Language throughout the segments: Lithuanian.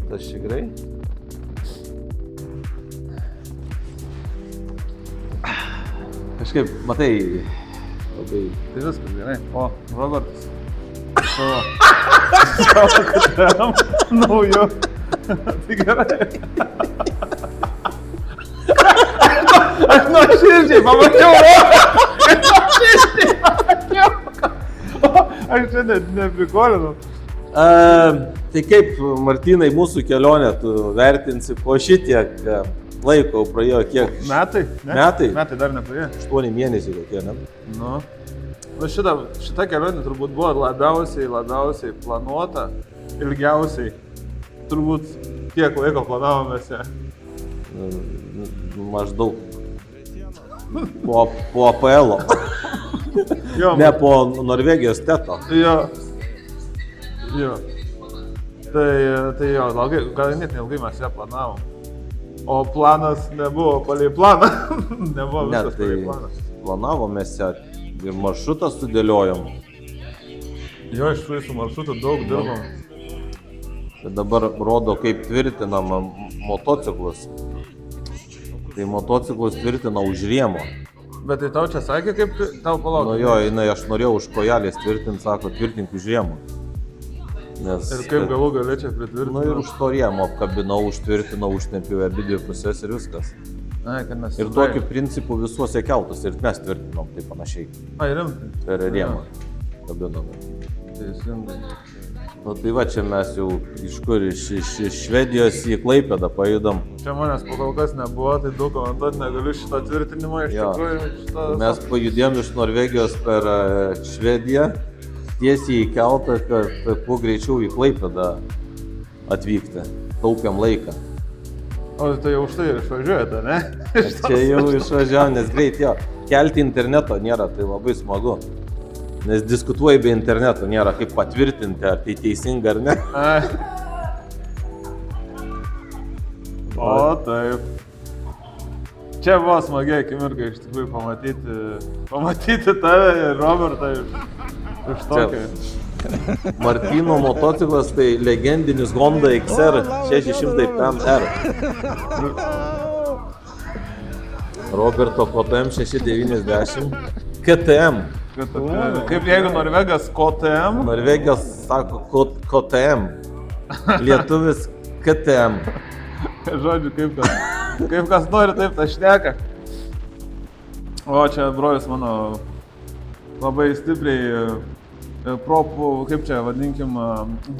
Tas šigrai. Kažkaip, matai, labai... Tai viskas gerai. O, Robertas. Savo KTM nauju. Tai gerai. Aš nuoširdžiai pamačiau Aš čia neprikolinau. Tai kaip, Martynai, mūsų kelionę tu vertinsi po šitiek laiko praėjo kiek? Metai? Ne? Metai? Metai dar nepraėjo. 8 mėnesiai kokie, ne? Nu, šita kelionė turbūt buvo labiausiai planuota, ilgiausiai. Turbūt kiek laiko planavomės ją. Maždaug po APL-o. Ne, po Norvegijos teto. Jo. Tai jo, gal net neilgai mes ją planavom. O planas nebuvo palei planą. Nebuvo viskas palei planą. Planavomės ją ir maršrutą sudėliojom. Jo, iš tikrųjų su maršrutu daug dirbom. Tai dabar rodo, kaip tvirtinama motociklus. Tai motociklus tvirtina už rėmo. Bet tai tau čia sakė, kaip tau palaukti? Nu jo, aš norėjau už kojelės tvirtinti, sako, tvirtink už rėmo. Ir kaip galų gali čia pritvirtinti? Nu ir už to rėmo apkabinau, užtvirtinau, užtempiau abidvi pusės ir viskas. Ai, kad mes... Ir tokiu principu visuose keltus ir mes tvirtinom taip panašiai. Ai, rimtai? Per rėmą kabinome. Teisingai. Nu tai va, čia mes jau iš kur, iš Švedijos į Klaipėdą pajudom. Čia manęs po kol kas nebuvo, tai daug komentuoti negaliu šitą tvirtinimą iš tikrųjų. Mes pajudėjom iš Norvegijos per Švediją, tiesiai į keltą, kad kuo greičiau į Klaipėdą atvykti. Taupėm laiką. O tai jau už tai ir išvažiuojate, ne? Čia jau išvažiavom, nes greit jo. Kelti interneto nėra, tai labai smagu. Nes diskutuoji be interneto, nėra kaip patvirtinti, ar tai teisinga ar ne. O taip. Čia buvo smagiai akimirka iš tikrųjų pamatyti tave ir Robertą iš tokio. Martyno motociklas tai legendinis Honda XR 605R. Roberto KTM 690. KTM. Kaip jeigu Norvegas KTM? Norvegas sako KTM. Lietuvis KTM. Žodžiu, kaip kas nori, taip tą šneka. O čia brojus mano labai stipriai kaip čia vadinkim,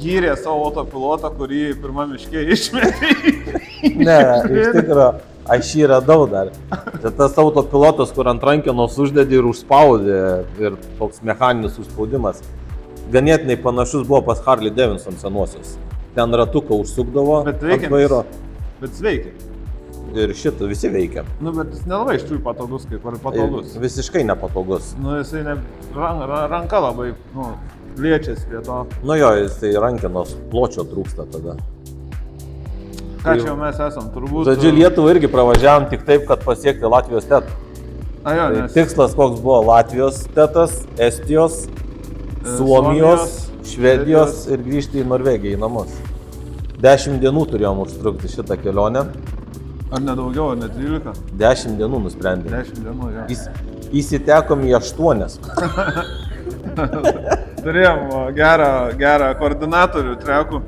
gyrė savo autopilotą, kurį pirmam miške išmetė. Ne, iš tikrųjų, aš jį radau dar. Tai tas autopilotas, kur ant rankenos uždedi ir užspaudė, ir toks mechaninis užspaudimas. Ganėtinai panašus buvo pas Harley Davidson senuosius. Ten ratuką užsukdavo ant vairo. Bet sveikia. Ir šitą visi veikia. Nu, bet jis nelabai iš tikrųjų patogus, kaip ar patogus. Visiškai nepatogus. Nu, jisai ranka labai, liečiasi prie to. Nu jo, jisai rankenos pločio trūksta tada. Ką čia mes esam, turbūt... Žodžiu, Lietuvą irgi pravažiavom tik taip, kad pasiekti Latvijos tetą. Tai tikslas koks buvo Latvijos tetas, Estijos, Suomijos, Švedijos ir grįžti į Norvegiją, į namus. 10 dienų turėjom užtrukti šitą kelionę. Ar ne daugiau, ar ne 13? 10 dienų nusprendėm. 10 dienų, jo. Įsitekom į 8. Turėjom gerą koordinatorių trekų.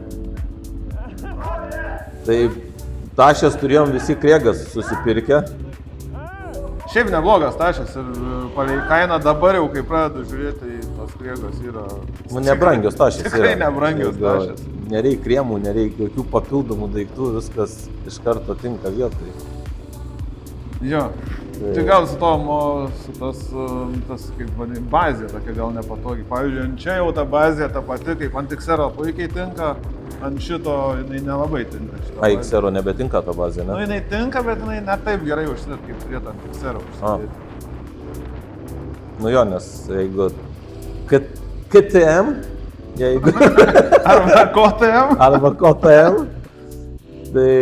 Tai tašės turėjom visi krėgas susipirkę. Šiaip neblogas tašės ir palei kainą dabar jau, kai pradedu žiūrėti, tai tos krėgos yra... Nebrangios tašės yra. Tikrai nebrangios tašės. Nereik kremų, nereik jokių papildomų daiktų, viskas iš karto tinka vietoj. Jo, tai gal su tas kaip vadinasi, bazė tokia gal nepatogi. Pavyzdžiui, čia jau ta bazė ta pati, kaip ant XR puikiai tinka, ant šito jinai nelabai tinka. XR nebetinka ta bazė, ne? Nu, jinai tinka, bet jinai net taip gerai užsidėt, kaip turėtų ant XR užsidėti. Nu jo, nes jeigu KTM, jeigu... Arba KTM, tai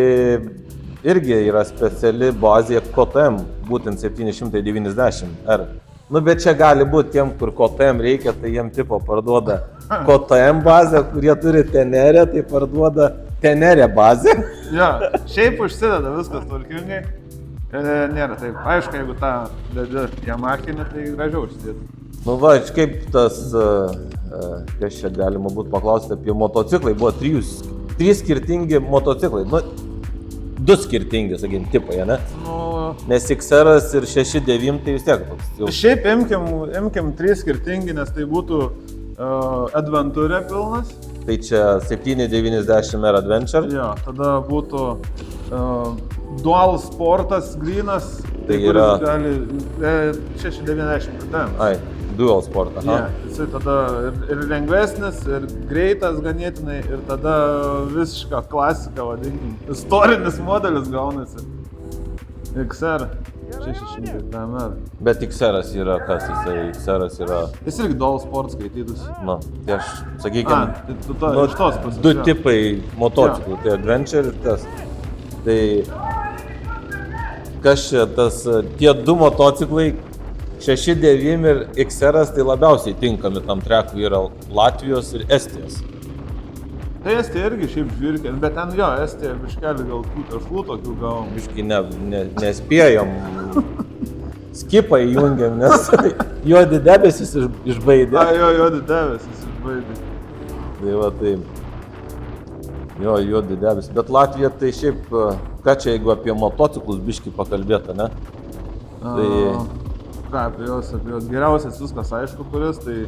irgi yra speciali bazė KTM, būtent 790R. Nu, bet čia gali būti tiem, kur KTM reikia, tai jiem tipo parduoda KTM bazę, kurie turi Tenerę, tai parduoda Tenerė bazė. Jo, šiaip užsideda viskas tvarkingai. Nėra taip. Aišku, jeigu tą dedi Yamahinį, tai gražiau užsidėti. Nu va, kaip tas, kas čia galima būtų paklausti apie motociklai, buvo trys skirtingi motociklai, nu, 2 skirtingi, sakykim, tipai, ne? Nu, Nes XR ir 6.9 tai vis tiek toks. Jau. šiaip imkim 3 skirtingi, nes tai būtų Adventure pilnas. Tai čia 790 R Adventure. Jo, tada būtų Dual Sportas grynas. Tai yra- Gali 690 ten. Ai, Dual Sport, aha. Yeah, jisai tada ir lengvesnis, ir greitas ganėtinai, ir tada visiška klasika, vadinkim. Istorinis modelis gaunasi. XR 600 MR. Bet XR yra kas, XR yra, Jis irgi Dual Sport skaitytus. nu, tai aš, sakykime, Tai iš tos pusės. 2 jo. tipai motociklų, tai Adventure ir tas. Tai kas čia tas, tie 2 motociklai, 6.9 ir XR tai labiausiai tinkami tam trekui yra Latvijos ir Estijos. Tai Estija irgi šiaip žvirkė, bet ten jo, Estija biškelį gal tų taškų tokių gavom. Biškai nespėjom, skipą įjungiam, nes juodi debesis išbaidė. Jo, debesis išbaidė. Tai va tai, jo, juodi debesis. Bet Latvija tai šiaip, ką čia jeigu apie motociklus biškai pakalbėta, ne? Ką apie jos geriausias viskas aišku, kuris, tai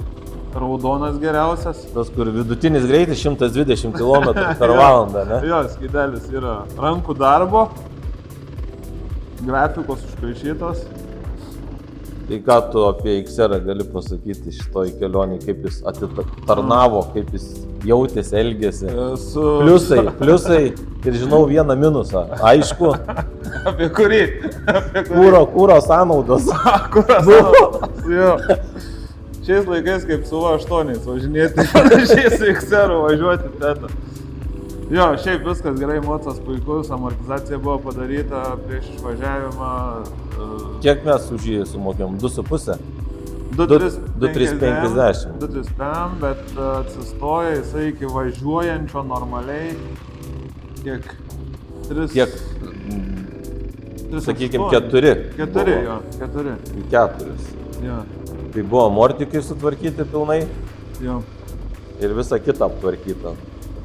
raudonas geriausias. Tas, kur vidutinis greitis 120 km per valandą, ne? Jo, skydelis yra rankų darbo, grafikos užkaišytos. Tai ką tu apie XR gali pasakyti šitoj kelionį, kaip jis atitarnavo, kaip jis jautėsi, elgėsi. Su... Pliusai ir žinau vieną minusą. Aišku, Apie kurį? Apie kurį? kūro sąnaudos. Kuras sąnaudos, jo. Šiais laikais kaip su V8 važinėti, šiais su XR važiuoti tetą. Jo, šiaip viskas gerai, mocas puikus, amortizacija buvo padaryta prieš išvažiavimą. Kiek mes už jį sumokėm? 2,5? 2,350. 2,350. 2,350, bet atsistoja jisai iki važiuojančio normaliai. Kiek? 3... Kiek? Sakykime, 4. 4, jo, 4. 4. Jo, Tai buvo amortikai sutvarkyti pilnai jo. ir visa kita aptvarkyta.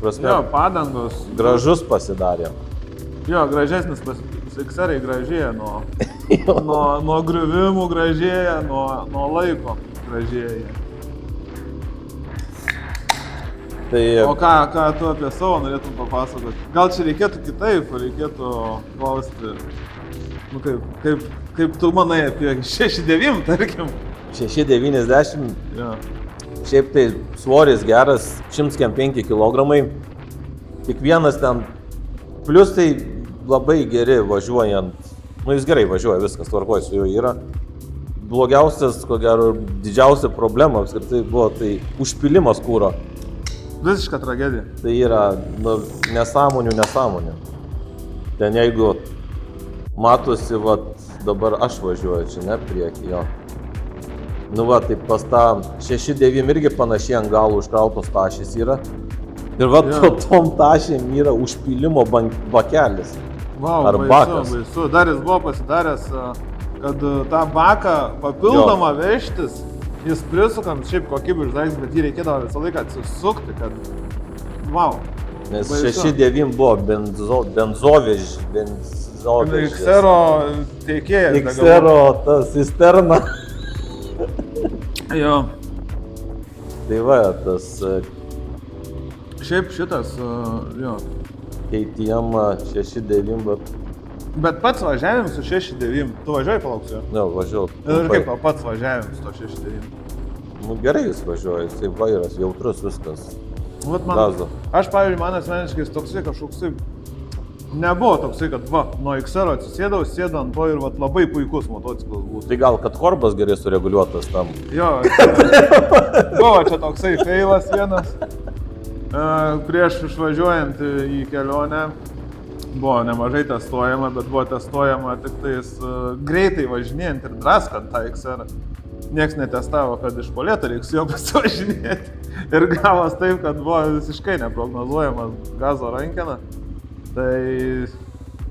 Prasme, Jo, padangos. gražus pasidarė. Jo, gražesnis XR gražėja nuo griuvimų gražėja, nuo laiko gražėja. Tai O ką tu apie savo norėtum papasakoti? Gal čia reikėtų kitaip, reikėtų klausti, nu kaip tu manai apie 6,9, tarkim? 6,90, Jo. šiaip tai svoris geras, 105 kg. Kiekvienas ten, plius tai labai geri važiuojant, nu jis gerai važiuoja, viskas tvarkoja su juo yra. Blogiausias, ko gero, didžiausia problema apskritai buvo tai užpilimas kūro. Visiška tragedija. Tai yra nu, nesąmonių. Ten jeigu matosi, va, dabar aš važiuoju čia, ne priekį jo. Nu va, tai pas tą 6,9 irgi panašiai ant galų užkrautos tašės yra. Ir va, tom tašėm yra užpilimo bakelis. Vau, Ar bakas. baisu. Dar jis buvo pasidaręs, kad tą baką papildomą vežtis, jis prisukant šiaip kokybę išdaigs, bet jį reikėdavo visą laiką atsisukti, kad... Vau. Nes baisu. 6,9 buvo benzovežis. XR-o teikėjas. XR-o ta cisterna. Jo. Tai va, tas Šiaip šitas, jo. KTM 6,9, bet... Bet pats važiavim su 6,9. Tu važiuoji palauksiu? Ne, važiuoju. Ir kaip tau pats važiavim su to 6,9? Nu, gerai jis važiuoja, jisai vairas, jautrus viskas. Vat Gazo. aš, pavyzdžiui, man asmeniškai toksai kažkoksai nebuvo toksai, kad va, nuo XR atsisėdau, sėdu ant to ir va, labai puikus motociklas būtų. Tai gal, kad korbas gerai sureguliuotas tam. Jo, buvo čia toksai feilas vienas. Prieš išvažiuojant į kelionę buvo nemažai testuojama, bet buvo testuojama tik tais greitai važinėjant ir draskant tą XR. Niekas netestavo, kad iš polėto reiks jo pasivažinėti. Ir gavos taip, kad buvo visiškai neprognozuojamas gazo rankena. Tai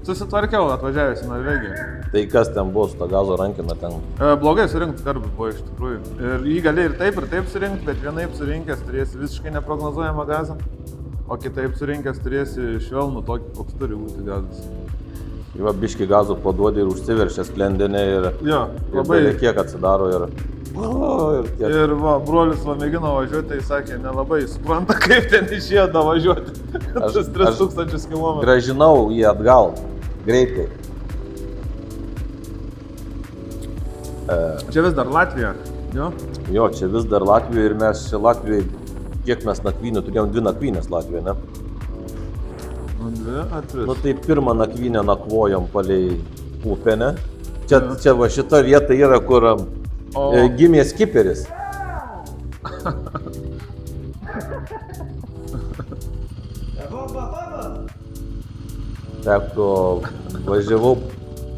susitvarkiau atvažiavęs į Norvegiją. Tai kas ten buvo su to gazo rankina ten? Blogai surinkti karbus buvo iš tikrųjų. Ir jį gali ir taip surinkti, bet vienaip surinkęs turėsi visiškai neprognozuojamą gazą, o kitaip surinkęs turėsi švelnų tokį, koks turi būti gazas. Va, biški gazų paduodi ir užsiveršia sklendinė ir, Jo, ir labai. kiek atsidaro ir tiek. Ir va, brolis va mėgino važiuoti, tai sakė, nelabai supranta, kaip ten išėjo važiuoti. Tas 3000 km. Gražinau jį atgal, greitai. Čia vis dar Latvija, jo? Jo, čia vis dar Latvijoje ir mes čia Latvijoje, kiek mes nakvynių turėjom, 2 nakvynės Latvijoje, ne? Dvi ar 3? Nu tai pirmą nakvynę nakvojom palei upę, ne? Čia va šita vieta yra, kur gimė skiperis. Teko, važiavau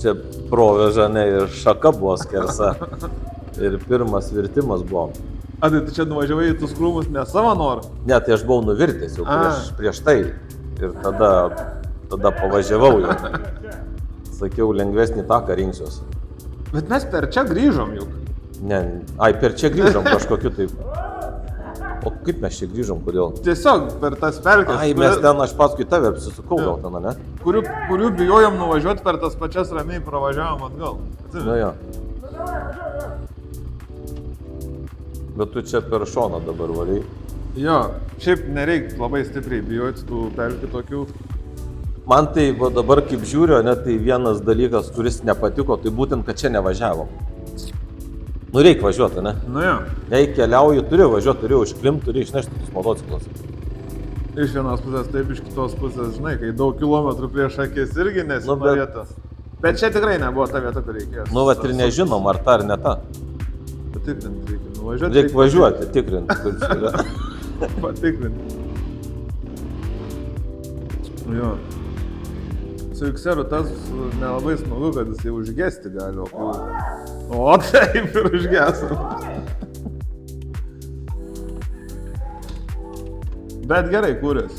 čia provežą, ne, ir šaka buvo skersa. Ir pirmas virtimas buvo. A, tai tu čia nuvažiavai į tus krūmus ne savo norą? Ne, tai aš buvau nuvirtęs jau prieš tai. Ir tada pavažiavau jau. Sakiau, lengvesnį taką rinksiuos. Bet mes per čia grįžom juk. Ne, per čia grįžom kažkokiu taip. O kaip mes čia grįžom, kodėl? Tiesiog per tas pelkes. Mes ten, aš paskui tave apsisukau gal ten, ne? Kurių bijojom nuvažiuoti per tas pačias ramiai pravažiavom atgal. Nu jo. Bet tu čia per šoną dabar variai. Jo, šiaip nereikia labai stipriai bijoti tų pelkių tokių. Man tai va, dabar kaip žiūriu, ne, tai vienas dalykas, kuris nepatiko, tai būtent, kad čia nevažiavom. Nu reikia važiuoti, ne? Nu jo. Jei keliauju, turiu važiuoti, turiu užklimti, turiu išnešti tus motociklus. Iš vienos pusės taip, iš kitos pusės, žinai, kai daug kilometrų prieš akis irgi nesinorėtas. Bet čia tikrai nebuvo ta vieta, kur reikės. Nu, bet ir nežinom, ar ta ar ne ta. Patikrinti reikia, nuvažiuoti. Reikia važiuoti, tikrinti, kur čia yra. Patikrinti. Jo. Su Xeru tas nelabai smagu, kad jisai užgesti gali, o taip ir užgesam. Bet gerai kūrės.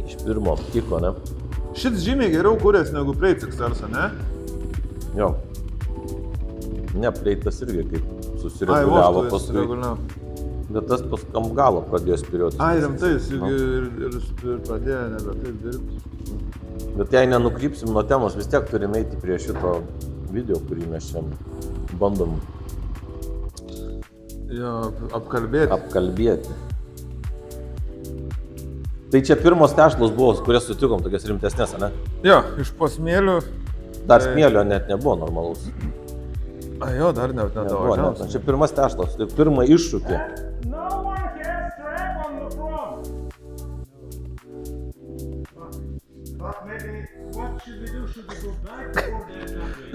Iš pirmo aptiko, ne? Šis žymiai geriau kūrės negu Preitis Xersą, ne? Jo. Ne, Preitas irgi kaip susireguliavo paskui. Bet tas paskam galo pradėjo spiriuoti. Ai, rimtai, ir pradėjo nebe taip dirbti. Bet jei nenukrypsim nuo temos, vis tiek turime eiti prie šito video, kurį mes čia bandom apkalbėti. Tai čia pirmos tešlos buvo, kurias sutikom, tokias rimtesnės, ne? Jo, iš po smėlių. Dar smėlio net nebuvo normalus. A jo, dar nedavažiavom. Čia pirmas tešlos, tai pirmą iššūkį.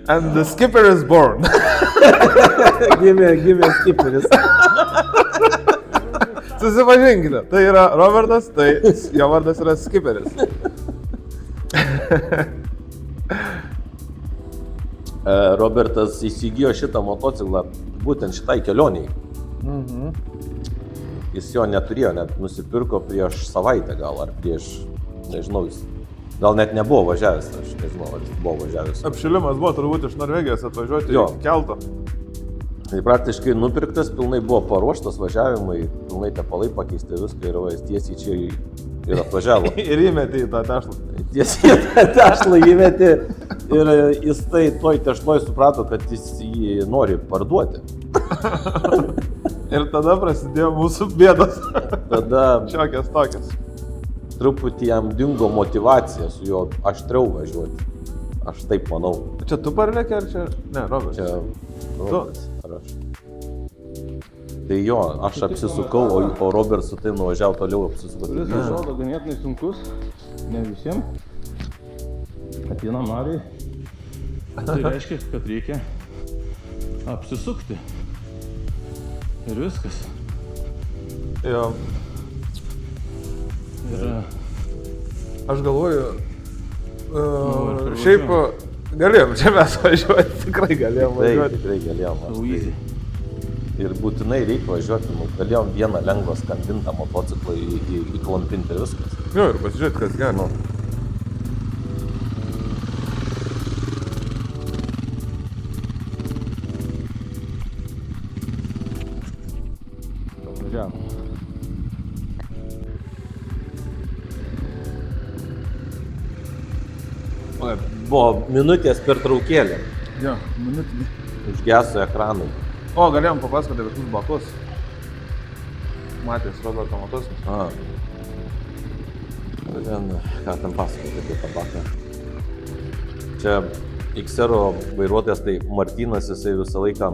And the skipper is born. Gimė skiperis. Susipažinkite, tai yra Robertas, tai jo vardas yra Skiperis. Robertas įsigijo šitą motociklą būtent šitai kelioniai. Jis jo neturėjo, net nusipirko prieš savaitę gal, ar prieš, nežinau, jis gal net nebuvo važiavęs, aš nežinau, ar jis buvo važiavęs. Apšilimas buvo turbūt iš Norvegijos atvažiuoti į keltą. Tai praktiškai nupirktas, pilnai buvo paruoštas važiavimai, pilnai tepalai pakeisti viską ir jis tiesiai čia ir atvažiavo. Ir įmetė į tą tešlą. Tiesiai į tą tešlą įmetė ir jis tai toj tešloj suprato, kad jis jį nori parduoti. Ir tada prasidėjo mūsų bėdos. Tada šiokias tokias. Truputį jam dingo motyvacija su juo aštriau važiuoti. Aš taip manau. Čia tu parlėkė ar čia? Ne, Robertas. Čia Robertas. Ar aš? Tai jo, aš apsisukau, o Robertas su tai nuvažiavo toliau apsisukau. Kuris atrodo ganėtinai sunkus, ne visiems. Kad vienam nariui. Tai reiškia, kad reikia apsisukti. Ir viskas. Jo. Ir aš galvoju, šiaip galėjom, čia mes važiuoti, tikrai galėjom važiuoti. Tikrai galėjom. easy. Ir būtinai reikia važiuoti, nu, galėjom vieną lengvą skambintą motociklą įklampinti ir viskas. Jo, ir pasižiūrėti, kas gerai. Nu, Važiavam. buvo minutės pertraukėlė, Jo, minutinį. užgeso ekranai. O, galėjom papasakoti visus bakus. Matės Roberto motociklus. A. Ten, ką ten pasakoti apie tą baką. Čia XR vairuotojas, tai Martynas, jisai visą laiką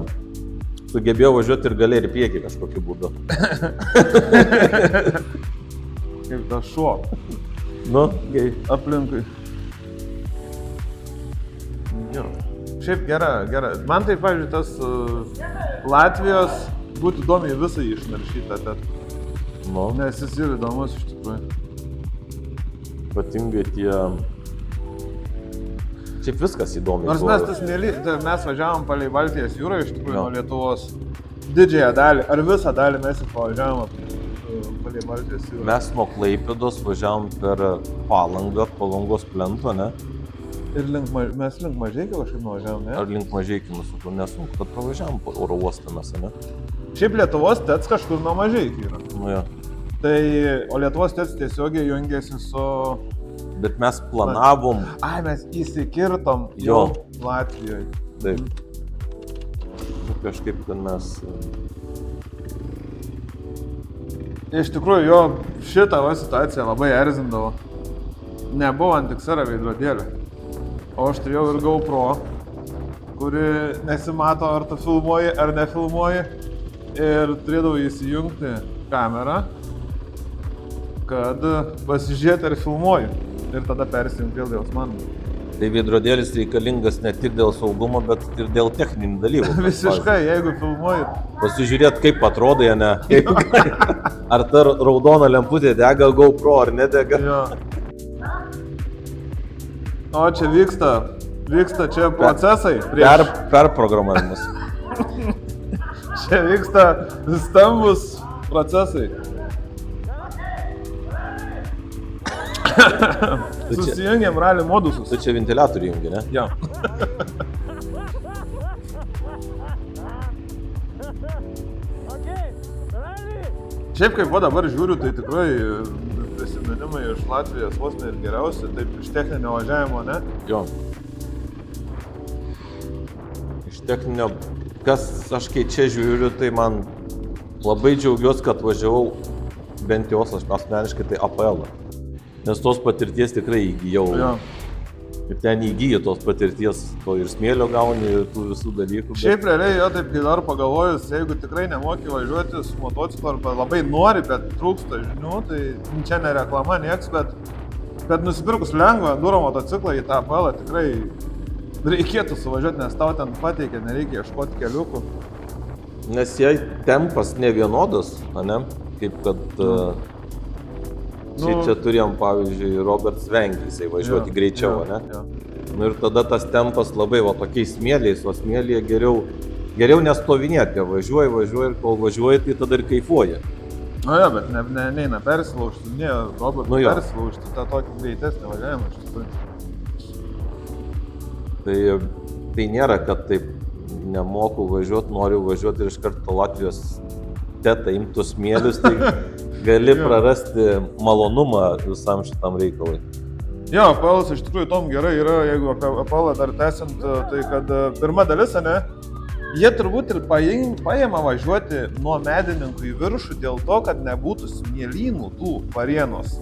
sugebėjo važiuoti ir galiai ir priekį kažkokiu būdu. Kaip tas šuo Nu, gai. aplinkui. Jo. Šiaip gera. Man tai, pavyzdžiui, tas Latvijos būtų įdomiai visą išnaršytą, Nu, nes jis yra įdomus iš tikrųjų. ypatingai tie... Šiaip viskas įdomi. Nors mes mes važiavom palei Baltijos jūrą iš tikrųjų nuo Lietuvos didžiąją dalį, ar visą dalį mes ir pavažiavom palei Baltijos jūrą. Mes nuo Klaipėdos važiavom per Palangą, Palangos plentą, ne? Ir mes link Mažeikio kažkaip nuvažiavom, ne? Ar link Mažeikių nusukų, nesunku, kad pravažiavom oro uostą mes, ne? Šiaip Lietuvos TEC kažkur nuo Mažeikio yra. Nu jo. Tai, o Lietuvos TEC tiesiogiai jungiasi su... Bet mes planavom, Ai, mes įsikirtom Jo. Latvijoje. taip, nu, kažkaip, kad mes... Iš tikrųjų, jo šitą situaciją labai erzindavo. Nebuvo ant XR veidrodėlio. O aš turėjau ir GoPro, kuri nesimato, ar tu filmuoji, ar nefilmuoji. Ir turėdavau įsijungti kamerą, kad pasižiūrėti, ar filmuoju. Ir tada persijungti vėl dėl man. Tai veidrodėlis reikalingas ne tik dėl saugumo, bet ir dėl techninių dalykų. Visiškai, jeigu filmuoji. Pasižiūrėt, kaip atrodai, ne? Ar ta raudona lemputė dega GoPro ar nedega. Jo. O čia vyksta čia procesai. Perprogramavimas. Čia vyksta stambus procesai. Susijungiam rally modusus. Tu čia ventiliatorių jungi, ne? Jo. Šiaip kaip dabar žiūriu, tai tikrai prisiminimai iš Latvijos vos ne ir geriausi, taip iš techninio važiavimo, ne? Jo. Iš techninio, kas aš kai čia žiūriu, tai man labai džiaugiuosi, kad važiavau bent jau aš asmeniškai tai APL. Nes tos patirties tikrai įgyjau. Jo. Ir ten įgyji tos patirties, to ir smėlio gauni, ir tų visų dalykų. Šiaip realiai, jo, taip kai dar pagalvojus, jeigu tikrai nemoki važiuoti su motociklu arba labai nori, bet trūksta žinių, tai čia ne reklama nieks, bet nusipirkus lengvą enduro motociklą į tą APL tikrai reikėtų suvažiuoti, nes tau ten pateikia, nereikia ieškoti keliukų. Nes jei tempas ne vienodas, ne? Kaip kad čia turėjom, pavyzdžiui, Robertas vengė, jisai važiuoti greičiau, ne? Nu ir tada tas tempas labai va tokiais smėliais, o smėlyje geriau nestovinėti, važiuoji ir kol važiuoji, tai tada ir kaifuoji. Nu jo, bet neina persilaužti, Robertas Nu jo. persilaužti tą tokį greitesnį važiavimą iš tikrųjų. Tai nėra, kad taip nemoku važiuoti, noriu važiuoti ir iš karto Latvijos tetą imtų smėlius, tai gali prarasti malonumą visam šitam reikalui. Jo, APL iš tikrųjų tom gerai yra, jeigu apie APL dar tęsiant, tai kad pirma dalis, ne, jie turbūt ir paima važiuoti nuo medininkų į viršų dėl to, kad nebūtų smėlynų tų Varėnos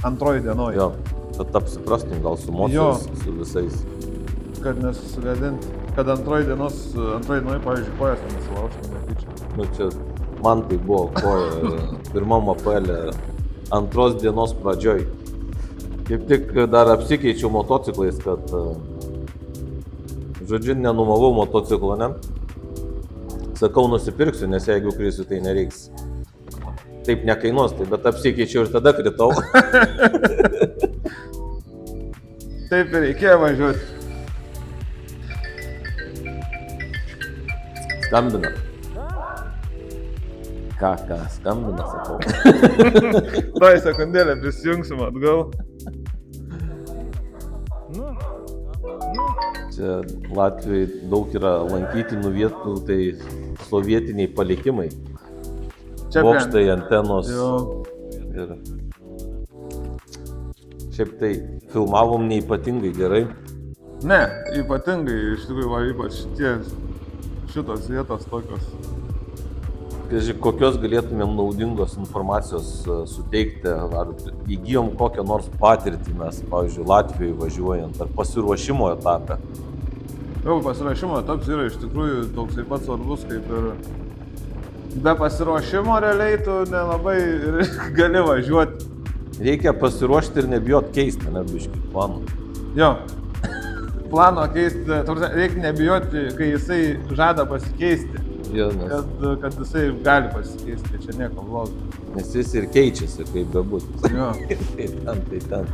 antroji dienoje. Jo, kad apsiprastum gal su mocijos, su visais. Kad nesusigadinti, kad antroji dienoje, pavyzdžiui, kojas nesilaužtų netyčia. Nu čia man tai buvo koja pirmam APL antros dienos pradžioj. Kaip tik dar apsikeičiau motociklais, kad žodžiu nenumavau motociklo, ne? Sakau, nusipirksiu, nes jeigu krisiu, tai nereiks. Taip nekainuos, tai, bet apsikeičiau ir tada kritau. Taip ir reikėjo važiuoti. Skambina. Ką, skambina, sakau. Tai sekundėlę prisijungsim atgal. Čia Latvijoje daug yra lankytinų vietų, tai sovietiniai palikimai. Čia Bokštai, antenos. Jo. Ir šiaip tai filmavom neypatingai gerai. Ne, ypatingai, iš tikrųjų, va, ypač šitos vietos tokios. Kaži, kokios galėtumėm naudingos informacijos suteikti, ar įgyjom kokią nors patirtį mes, pavyzdžiui, Latvijoje važiuojant, ar pasiruošimo etapę. Jau pasiruošimo etapas yra iš tikrųjų toksai pats svarbus, kaip ir be pasiruošimo realiai tu nelabai gali važiuoti. Reikia pasiruošti ir nebijot keisti, nebiškai planų. Jo, plano keisti, reikia nebijoti, kai jisai žada pasikeisti. Jo, nes, Kad jisai gali pasikeisti, čia nieko blogo. nes jis ir keičiasi, kaip bebūtų. Jo. Tai ten.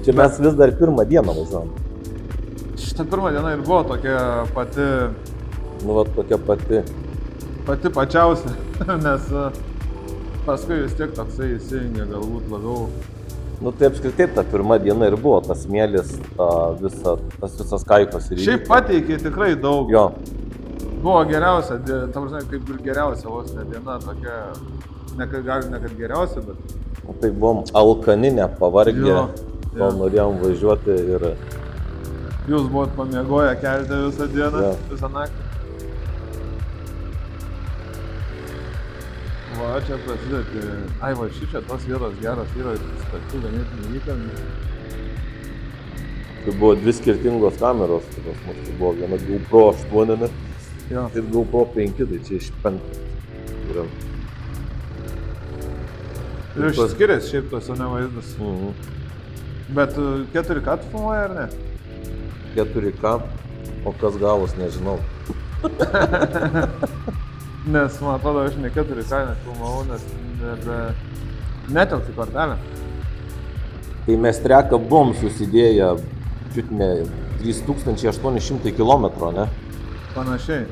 Čia mes vis dar pirmą dieną važiuojam. Šitą pirmą dieną ir buvo tokia pati Nu, va, tokia pati. pačiausia, nes paskui vis tiek toksai įsijungia galbūt labiau. Nu, tai apskritai ta pirma diena ir buvo, tas smėlis, tas visas kaifas ir Šiaip pateikė tikrai daug. Jo, Buvo geriausia, ta prasme, kaip ir geriausia vos ne diena tokia, ne kad geriausia, bet... nu, tai buvom alkaninę, pavargę, Jo, kol norėjom važiuoti ir Jūs buvot pamiegoję kelti visą dieną, Jo. visą naktį. Va, čia prasidėti. Ai, va, čia tos vietos geros yra, stačių ganėtinai įkalniai. tai buvo dvi skirtingos kameros, tai pas mus tai buvo viena GoPro 8 Jo. ir GoPro 5, tai čia iš 5. yra. Ir išskiriasi šiaip tos ne vaizdas. Bet 4K tu filmuoji ar ne? 4K, o kas gavos, nežinau. Nes, man atrodo, aš ne 4K nefilmavau, nes netelpti kortelę. Tai mes treką buvom susidėję čiut ne 3800 km, ne? Panašiai.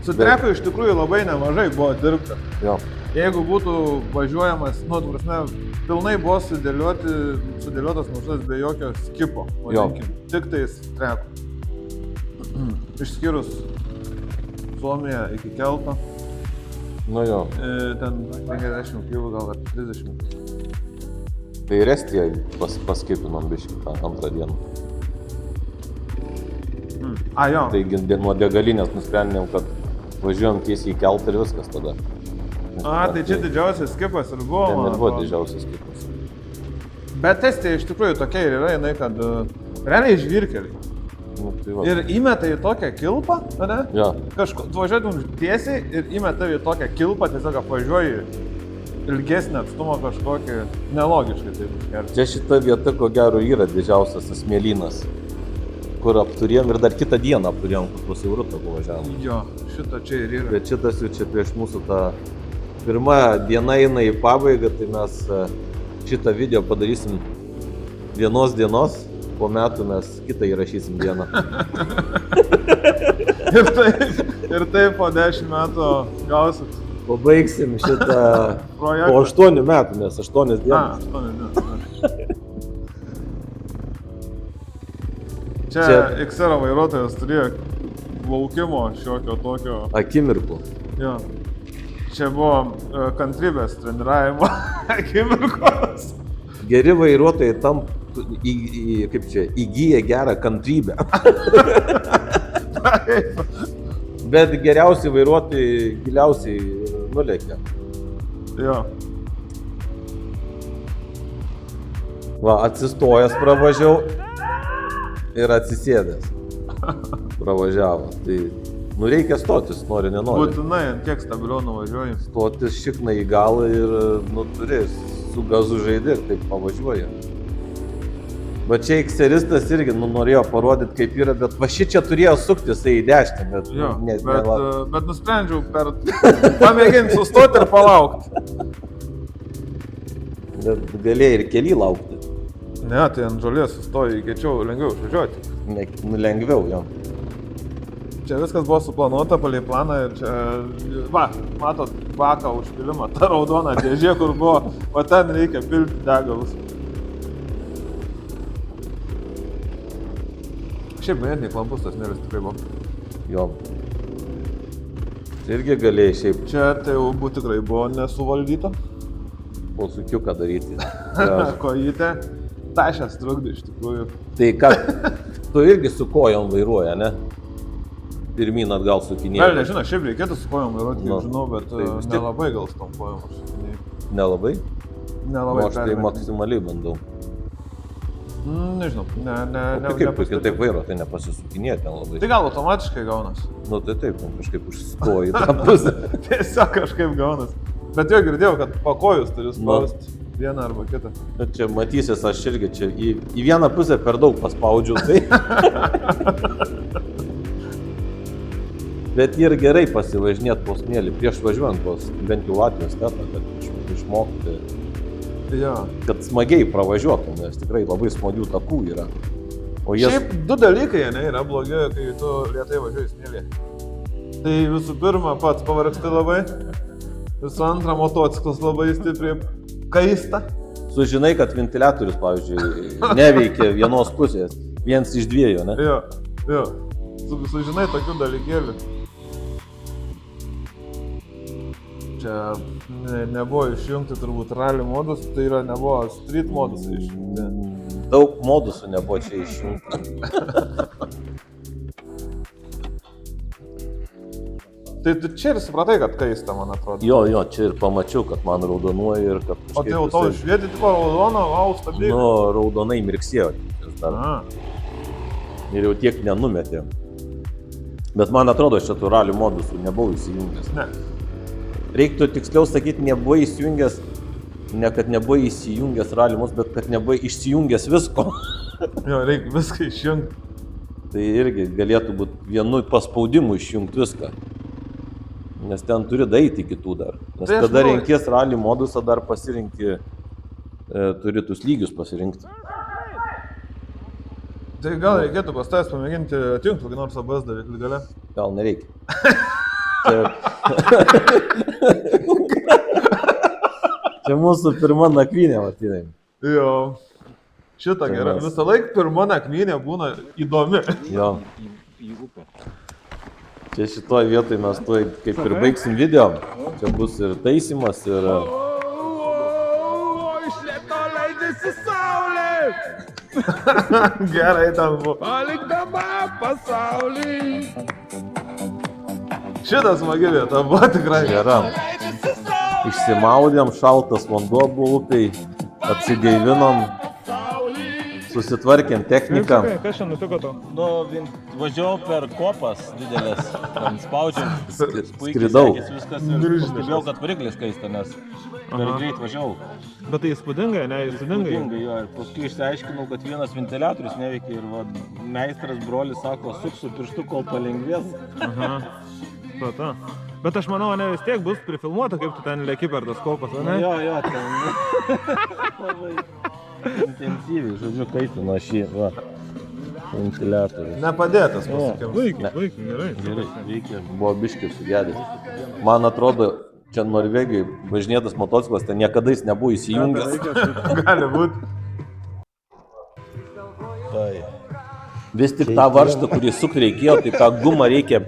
Su treku iš tikrųjų labai nemažai buvo dirbta. Jo. Jeigu būtų važiuojamas, nu, tu prasme, pilnai buvo sudėliotas maršrutas be jokio skipo, vadinkim, tik tais treku. Išskyrus Suomiją iki Kelto, Nu jo. ten 50 km, gal ar 30. Tai ir Estiją paskipinom biškį tą antrą dieną. A, jo. Taigi nuo degalinės nusprendėm, kad važiuojam tiesiai į Keltą ir viskas tada. A, tai čia didžiausias skipas ir buvo. Ten man ir buvo atrodo. didžiausias kitas. Bet Estija iš tikrųjų tokia ir yra, jinai, kad realiai žvyrkeliai. Nu, tai va. Ir įmeta į tokią kilpą, ne? Jo. Tu važiuotum tiesiai ir įmeta į tokią kilpą, tiesiog apvažiuoji ilgesnį atstumą kažkokį, nelogiškai taip užkerti. Čia šita vieta, ko gero, yra didžiausias tas smėlynas, kur apturėjom ir dar kitą dieną apturėjom, kur po Siaurutą važiavom. Jo, šito čia ir yra. Bet šitas jau čia prieš mūsų tą pirmą dieną eina į pabaigą, tai mes šitą video padarysim vienos dienos, po metų mes kitą įrašysim dieną. Ir taip po 10 metų gausit. Pabaigsim šitą Projektą. po 8 metų, nes 8 A, dienas. 8 dienų. Čia Čia- XR vairuotojas turėjo laukimo šiokio tokio. Akimirkų. Jo. Čia buvo kantrybės treniravimo akimirkos. Geri vairuotojai tam kaip čia, įgyja gerą kantrybę. Bet geriausiai vairuotojai giliausiai nulėkia. Jo. Va, atsistojęs pravažiavau ir atsisėdęs. Pravažiavo. Tai, nu reikia stotis, nori, nenori. Būtinai, ant kiek stabiliau nuvažiuoji. Stotis šikna į galą ir, nu, turi, su gazu žaidži ir taip pavažiuoja. Bet čia XR-istas irgi, nu, norėjo parodyti, kaip yra, bet va šičia turėjo suktis į dešinę, bet, Jo, ne, bet nusprendžiau pamėginti sustoti ir palaukti. bet galėjai ir keli laukti. Ne, tai ant žolės sustoji, greičiau, lengviau išvažiuoti. Nu, lengviau, jo. Čia viskas buvo suplanuota palei planą ir čia, va, matot, baką užpilimą, ta raudona dėžė, kur buvo, o ten reikia pilti degalus. Šiaip ganėtinai klampus tas smėlis tikrai buvo. Jo. Tai irgi galėjai šiaip Čia tai jau būt tikrai buvo nesuvaldyta. posukiuką daryti. Ja. Kojytė, tašęs trukdė iš tikrųjų. Tai ką, tu irgi su kojom vairuoja, ne? Pirmyn atgal sukinėjai. Gal nežinau, šiaip reikėtų su kojom vairuoti, Nu, kiek žinau, bet tai vis tiek- nelabai gal su tom kojom aš sukinėjau. Nelabai? Nelabai Aš tai perlenkiu. maksimaliai bandau. Nežinau, Tai kaip tu kitaip vairo, tai nepasisukinėti nelabai. Tai gal automatiškai gaunas. Nu tai taip, man kažkaip užstoji tą pusę. Tiesiog kažkaip gaunas. Bet jau girdėjau, kad pakojus turi spausti vieną arba kitą. Bet čia matysis, aš irgi čia į vieną pusę per daug paspaudžiau, tai. Bet ir gerai pasivažinėti po smėlį, prieš važiuojant tos bent jau Latvijos tetą, kad išmokti, Jo. kad smagiai pravažiuotum, nes tikrai labai smagių takų yra. O jie... Šiaip du dalykai, ne, yra blogi, kai tu lietai važiuoji smėlį. Tai visų pirma, pats pavargsti labai. Visų antra, motociklas labai stipriai kaista. Sužinai, kad ventiliatorius, pavyzdžiui, neveikia vienos pusės, viens iš dviejų, ne? Jo, jo. Sužinai tokių dalykėlių. Čia nebuvo išjungti turbūt rally modus, tai yra nebuvo street modus išjungti. Daug modusų nebuvo čia išjungta. Tai tu čia ir supratai, kad kaista, man atrodo. Jo, čia ir pamačiau, kad man raudonuoja ir kad... O tai jau tau švieti tipo raudono, stabdyk. Nu, raudonai mirksėjo. Aha. Ir jau tiek nenumetė. Bet man atrodo, aš čia tų ralių modusų nebuvau įsijungęs. Ne. Reiktų tiksliau sakyti, nebuvai įsijungęs, ne kad nebuvai įsijungęs ralių modus, bet kad nebuvai išsijungęs visko. Jo, reikia viską išjungti. Tai irgi galėtų būti vienu paspaudimu išjungti viską. Nes ten turi daeiti kitų dar. Nes Tai aš kada noriu. renkies ralių modusą, dar pasirinkti, turi tus lygius pasirinkti. Tai gal reikėtų pas tavęs pamėginti atjungti kokį nors ABS daviklį gale. Gal nereikia. Čia... Čia mūsų pirma nakvynė, Martynai. Jo. Šitą gerą. mes- Visą laiką pirma nakvynė būna įdomi. Jo. Čia šitoj vietoj mes tuoj kaip ir baigsim video. Čia bus ir taisymas, ir... Iš lėto leidžiasi saulė, Gerai ten buvo. palikdama pasaulį. Šitas smagi vieta buvo tikrai. Gera. Leidžiasi saulė, Išsimaudėm, šaltas vanduo buvo upiai, apsigaivinom, susitvarkėm techniką. Kas čia nutiko to? Nu, važiavau per kopas didelės, ten spaudžiam, Skridau. viskas ir pastebėjau, kad variklis kaista, nes per greit važiavau. Bet tai įspūdingai, ne? Įspūdingai. Įspūdingai jo, ir paskui išsiaiškinau, kad vienas ventiliatorius neveikia ir va, meistras brolis sako, suk su pirštu, kol palengvės. Aha. Supratau. Bet aš manau, ne vis tiek bus prifilmuota, kaip tu ten lėki per tas kopas, o ne? Jo, ten labai intensyviai, žodžiu, kaitino šį va, ventiliatorių. Nepadėtas pasakėm. Vaikai, gerai. Gerai, veikia. Buvo biškis sugedęs. Man atrodo, čia Norvegijai važinėtas motociklas, ten niekada jis nebuvo įsijungęs. Gali būti. Tai. Vis tik tą varžtą, kurį sukti reikėjo, tai tą gumą reikia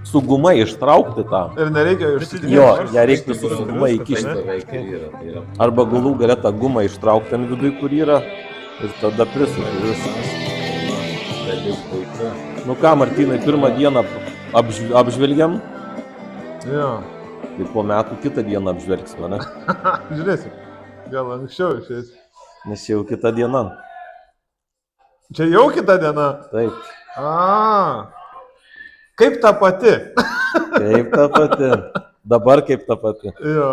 su guma ištraukti tą. Ir nereikia išsidėti. Jo, ją reiktų su guma įkišti. Arba galų galę tą gumą ištraukti ten vidui, kur yra, ir tada prisukti viskas. Nu ką, Martynai, pirmą dieną apžvelgiam, Jo. tai po metų kitą dieną apžvelgsime, ne? Žiūrėsim. Gal anksčiau išeis. Nes jau kita diena. Čia jau kita diena. Taip, A. Kaip ta pati? kaip ta pati. Dabar kaip ta pati. Jo.